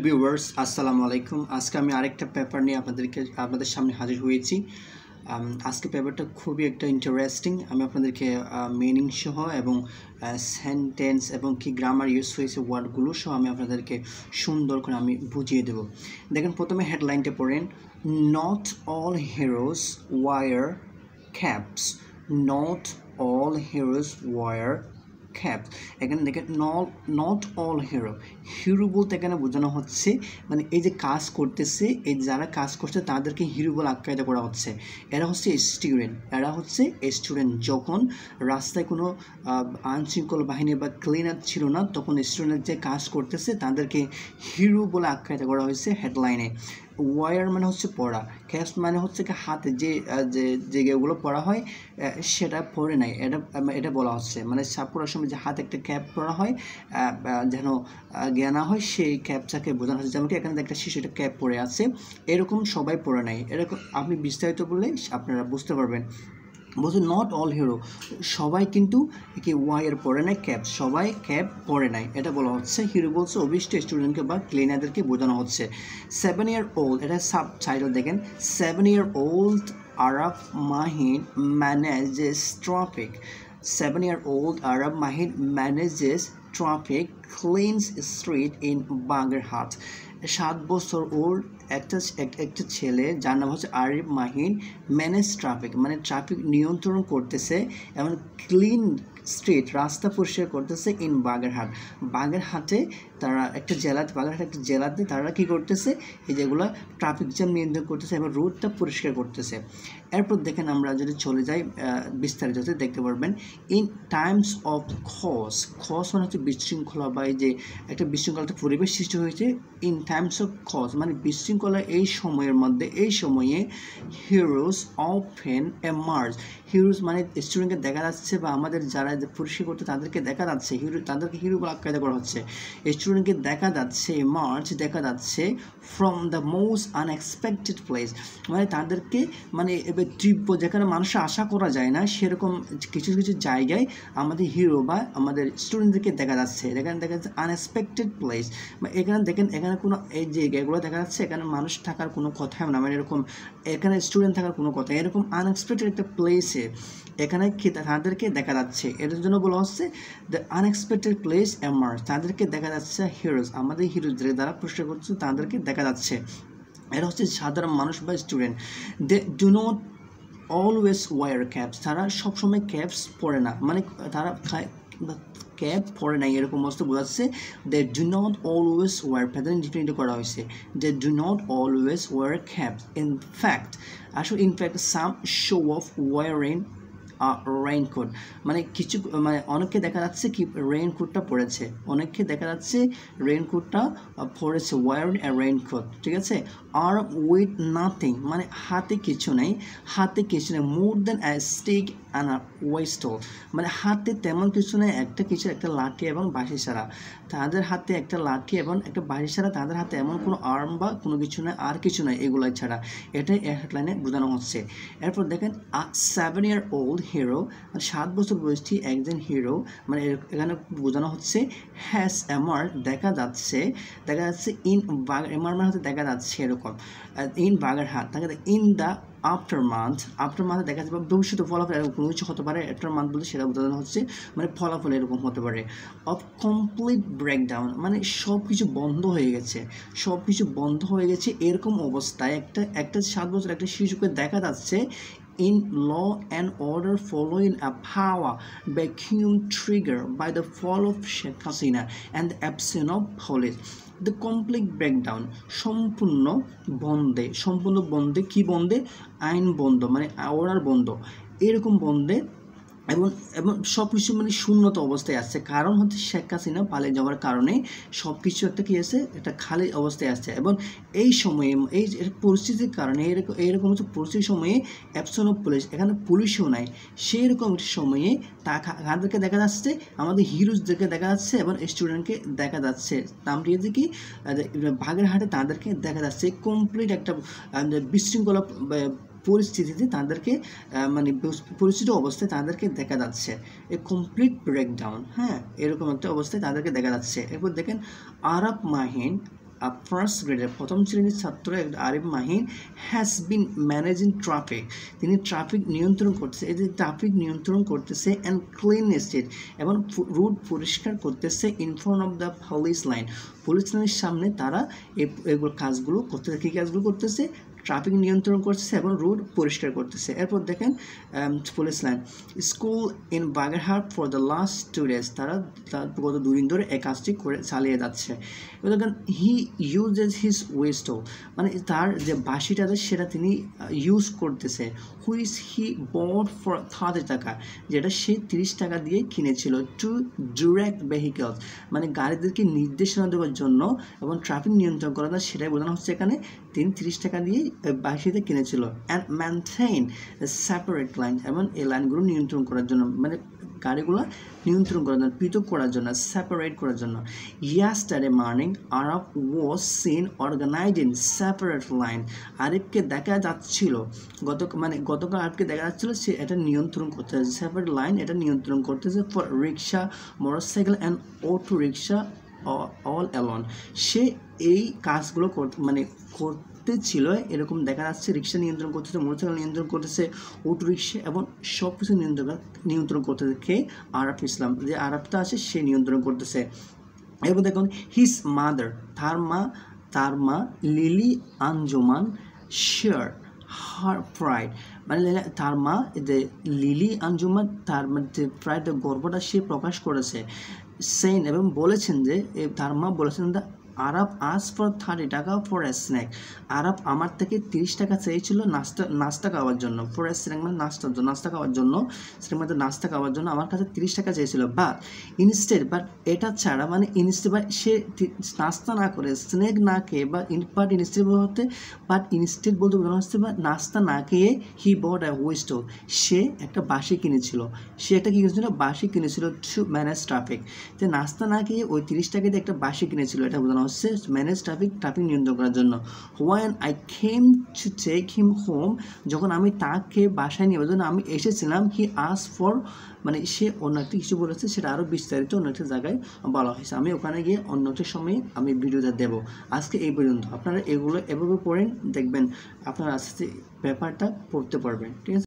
Viewers আসসালামু আলাইকুম। আজকে আমি আরেকটা পেপার নিয়ে আপনাদের সামনে হাজির হয়েছি। আজকে পেপারটা খুবই একটা ইন্টারেস্টিং। আমি আপনাদেরকে মিনিং সহ এবং সেন্টেন্স এবং কি গ্রামার ইউজ হয়েছে ওয়ার্ডগুলো সহ আমি আপনাদেরকে সুন্দর করে আমি বুঝিয়ে দেব। দেখেন প্রথমে হেডলাইনটা পড়েন, not all heroes wear caps. Not all heroes wear cap. এখানে দেখেন নট অল হিরো বলতে এখানে বোঝানো হচ্ছে মানে এই যে কাজ করতেছে, এই যারা কাজ করছে তাদেরকে হিরো বলে আখ্যায়িত করা হচ্ছে। এরা হচ্ছে স্টুডেন্ট। যখন রাস্তায় কোনো আইনশৃঙ্খলা বাহিনী বা ক্লিনার ছিল না, তখন স্টুডেন্ট যে কাজ করতেছে তাদেরকে হিরো বলে আখ্যায়িত করা হয়েছে হেডলাইনে। ওয়ার মানে হচ্ছে পড়া, ক্যাপস মানে হচ্ছে কি হাতে যে যেগুলো পড়া হয় সেটা পরে নাই, এটা বলা হচ্ছে মানে পড়ার সময় যে হাতে একটা ক্যাপ পরা হয় যেন জ্ঞানা হয়, সেই ক্যাপটাকে বোঝানো হচ্ছে। যেমন কি এখানে একটা শিশু একটা ক্যাপ পরে আছে, এরকম সবাই পরে নাই। এরকম আপনি বিস্তারিত বললে আপনারা বুঝতে পারবেন। বলছে নট অল হিরো, সবাই কিন্তু কি ওয়াইয়ের পরে নাই ক্যাপ, সবাই ক্যাপ পরে নাই, এটা বলা হচ্ছে। হিরো বলছে অভিষ্ট স্টুডেন্টকে বা ক্লিনারদেরকে বোঝানো হচ্ছে। 7 year old, এটা সাব টাইটেল দেখেন, 7 year old Araf Mahin manages traffic. 7 year old Arab Mahid manages traffic, cleans street in Bagerhat. 7 বছর ওল্ড একটা ছেলে যার নাম হচ্ছে আরিফ মাহিন ম্যানেজ ট্রাফিক মানে ট্রাফিক নিয়ন্ত্রণ করতেছে এবং ক্লিন স্ট্রিট রাস্তা পরিষ্কার করতেছে ইন বাগেরহাটে তারা বাগেরহাট একটা জেলাতে তারা কী করতেছে, এই যেগুলো ট্রাফিক জ্যাম নিয়ন্ত্রণ করতেছে এবং রোডটা পরিষ্কার করতেছে। এরপর দেখেন আমরা যদি চলে যাই বিস্তারিত দেখতে পারবেন, ইন টাইমস অফ খস মানে হচ্ছে বিশৃঙ্খলা বা এই যে একটা বিশৃঙ্খলা পরিবেশ সৃষ্টি হয়েছে। ইন টাইমস অফ খস মানে বিশৃঙ্খলা এই সময়ে হিরোজ অফেন এমার্জ। হিরোজ মানে স্টুডেন্টকে দেখা যাচ্ছে বা আমাদের যারা পরিষ্কার করতে তাদেরকে দেখা যাচ্ছে, তাদেরকে হিরো বলে আখ্যায়িত করা হচ্ছে। স্টুডেন্টকে দেখা যাচ্ছে from the most unexpected place মানে তাদেরকে মানে এবার তীব্র যেখানে মানুষের আশা করা যায় না সেরকম কিছু জায়গায় আমাদের হিরো বা আমাদের স্টুডেন্টদেরকে দেখা যাচ্ছে আনএক্সপেক্টেড প্লেস। এখানে দেখেন এখানে কোনো এই যে এগুলো দেখা যাচ্ছে, এখানে মানুষ থাকার কোনো কথাই না, মানে এরকম এখানে স্টুডেন্ট থাকার কোনো কথা, এরকম আনএক্সপেক্টেড একটা প্লেসে এখানে তাদেরকে দেখা যাচ্ছে। এর জন্য বলা হচ্ছে দ্য আনএক্সপেক্টেড প্লেস এমার্জ, তাদেরকে দেখা যাচ্ছে হিরোজ, আমাদের হিরোজদের দ্বারা প্রশ্ন করছে তাদেরকে দেখা যাচ্ছে। এটা হচ্ছে সাধারণ মানুষ বা student. They do not always wear caps, তারা সবসময় ক্যাপস পরে না, মানে তারা ক্যাপ পরে নাই এরকম অবস্থা বোঝাচ্ছে। They do not always wear, pattern different করা হয়েছে। They do not always wear caps in fact some show off wearing raincoat মানে মানে অনেককে দেখা যাচ্ছে কি রেইনকোটটা পরেছে, ওয়ারিং এ রেইনকোট, ঠিক আছে। আর উইথ নাথিং মানে হাতে কিছু নেই, মোর দেন এ স্টিক অ্যান্ড আ ওয়েস্টল মানে হাতে তেমন কিছু নেই, একটা লাঠি এবং বাঁশি ছাড়া। তাদের হাতে একটা লাঠি এবং একটা বাঁশি ছাড়া, তাদের হাতে এমন কোনো আর্ম বা কোনো কিছু নেই, আর কিছু নেই এগুলাই ছাড়া, এটাই হেডলাইনে বোঝানো হচ্ছে। এরপর দেখেন 7 year old হিরো 7 বছর বয়সী একজন হিরো মানে এখানে বোঝানো হচ্ছে হ্যাজ এমার দেখা যাচ্ছে ইন এমার মানে হচ্ছে দেখা যাচ্ছে এরকম in Bagerhat, in the after month দেখা যাচ্ছে ভবিষ্যতে ফলাফল এরকম কোনো কিছু হতে পারে। আফটার মান্থ বলতে সেটা বোঝানো হচ্ছে মানে ফলাফল এরকম হতে পারে। অফ কমপ্লিট ব্রেকডাউন মানে সব কিছু বন্ধ হয়ে গেছে এরকম অবস্থায় একটা 7 বছর একটা শিশুকে দেখা যাচ্ছে in law and order following a power vacuum triggered by the fall of Sheikh Hasina and the absence of police. The complete breakdown সম্পূর্ণ বন্ধে কি বন্ধে, আইন বন্ধ মানে অর্ডার বন্ধ, এরকম বন্ধে এবং সব কিছু মানে শূন্যতা অবস্থায় আসছে। কারণ হচ্ছে শেখ হাসিনা পালিয়ে যাওয়ার কারণে সব কিছু একটা খালি অবস্থায় আসছে। এবং এই সময়ে এই পরিস্থিতির কারণে এরকম হচ্ছে পরিস্থিতির সময়ে অ্যাবসেন্স অফ পুলিশ, এখানে পুলিশও নাই, সেই রকম একটা সময়ে তাদেরকে দেখা যাচ্ছে, আমাদের হিরোজদেরকে দেখা যাচ্ছে এবং স্টুডেন্টকে দেখা যাচ্ছে। নামটি হচ্ছে কি বাগেরহাটে তাদেরকে দেখা যাচ্ছে কমপ্লিট একটা বিশৃঙ্খলা পরিস্থিতিতে তাদেরকে মানে পরিচিত অবস্থায় তাদেরকে দেখা যাচ্ছে, এ কমপ্লিট ব্রেকডাউন, হ্যাঁ এরকম একটা অবস্থায় তাদেরকে দেখা যাচ্ছে। এরপর দেখেন আরাফ মাহিন ফার্স্ট গ্রেডের প্রথম শ্রেণীর ছাত্র Arif Mahin has been managing traffic, তিনি ট্রাফিক নিয়ন্ত্রণ করতেছে, এই যে ট্রাফিক নিয়ন্ত্রণ করতেছে অ্যান্ড ক্লিন স্ট্রিট এবং রুট পরিষ্কার করতেছে in front of the police line, police লাইনের সামনে তারা এগুলো কাজগুলো করতেছে। কী কাজগুলো করতেছে? ট্রাফিক নিয়ন্ত্রণ করতেছে এবং রোড পরিষ্কার করতেছে। এরপর দেখেন police line, school in Bagerhat for the last 2 days, তারা গত 2 দিন ধরে এই কাজটি করে চালিয়ে যাচ্ছে। এবার দেখেন হি ইউজেস হিজ ওয়েস্টো, মানে তার যে বাঁশিটা আছে সেটা তিনি ইউজ করতেছে, হুইচ হি বট ফর 30 টাকা, যেটা সে 30 টাকা দিয়ে কিনেছিল, টু ডিরেক্ট ভেহিকলস, মানে গাড়িদেরকে নির্দেশনা দেওয়ার জন্য এবং ট্রাফিক নিয়ন্ত্রণ করা যায় সেটাই বোঝানো হচ্ছে এখানে। তিনি 30 টাকা দিয়ে বাঁশিতে কিনেছিল। অ্যান্ড মেনটেইন সেপারেট লাইন, এবং এই লাইনগুলো নিয়ন্ত্রণ করার জন্য, মানে গাড়িগুলো নিয়ন্ত্রণ করার জন্য, পৃথক করার জন্য, সেপারেট করার জন্য। ইয়াস্টারডে মর্নিং আরব was seen organizing separate line, আরিফকে দেখা যাচ্ছিল গতকাল আরিফকে দেখা যাচ্ছিল সে এটা নিয়ন্ত্রণ করতেছে, সেপারেট লাইন এটা নিয়ন্ত্রণ করতেছে for rickshaw, motorcycle and auto rickshaw all alone, সে এই কাজগুলো করতে ছিল এরকম দেখা যাচ্ছে। রিক্সা নিয়ন্ত্রণ করতেছে, মোটরসাইকেল নিয়ন্ত্রণ করতেছে, অটো রিক্সা এবং সব কিছু নিয়ন্ত্রণ করতেছে কে? আরাফ ইসলাম, যে আরাফটা আছে সে নিয়ন্ত্রণ করতেছে। এরপর দেখুন হিজ মাদার, তার মা লিলি আঞ্জুমান শেয়ার হার প্রাইড, মানে তার মা যে লিলি আঞ্জুমান তার যে প্রাইড গর্বটা সে প্রকাশ করেছে। সেইন এবং বলেছেন যে তার মা বলেছেন আরব আস ফর 30 টাকা ফর এ স্ন্যাক, আরব আমার থেকে 30 টাকা চেয়েছিল নাস্তা খাওয়ার জন্য, ফর এ স্ন্যাক মানে নাস্তা খাওয়ার জন্য, সেটার মধ্যে নাস্তা খাওয়ার জন্য আমার কাছে 30 টাকা চেয়েছিল। বাট এটা ছাড়া মানে ইনস্টেড বা সে নাস্তা না করে স্ন্যাক না খেয়ে বা ইনস্টেড বলতে বোঝানো হচ্ছে বা নাস্তা না খেয়ে হি বট এ ওয়েস্টো, সে একটা বাঁশি কিনেছিল, বাঁশি কিনেছিল টু ম্যানেজ ট্রাফিক, যে নাস্তা না খেয়ে ওই 30 টাকা দিয়ে একটা বাঁশি কিনেছিল, এটা বোঝানো হচ্ছে ম্যানেজ ট্রাফিক নিয়ন্ত্রণ করার জন্য। When I came to take him home, যখন আমি তাকে বাসায় নিয়ে জন্য আমি এসেছিলাম, হি আস ফর, মানে সে অন্য একটা কিছু বলেছে, সেটা আরও বিস্তারিত অন্য একটা জায়গায় বলা হয়েছে, আমি ওখানে গিয়ে অন্য একটা সময়ে আমি ভিডিওটা দেবো। আজকে এই পর্যন্ত, আপনারা এগুলো এভাবে পড়েন, দেখবেন আপনারা আস্তে আস্তে ব্যাপারটা পড়তে পারবেন, ঠিক আছে।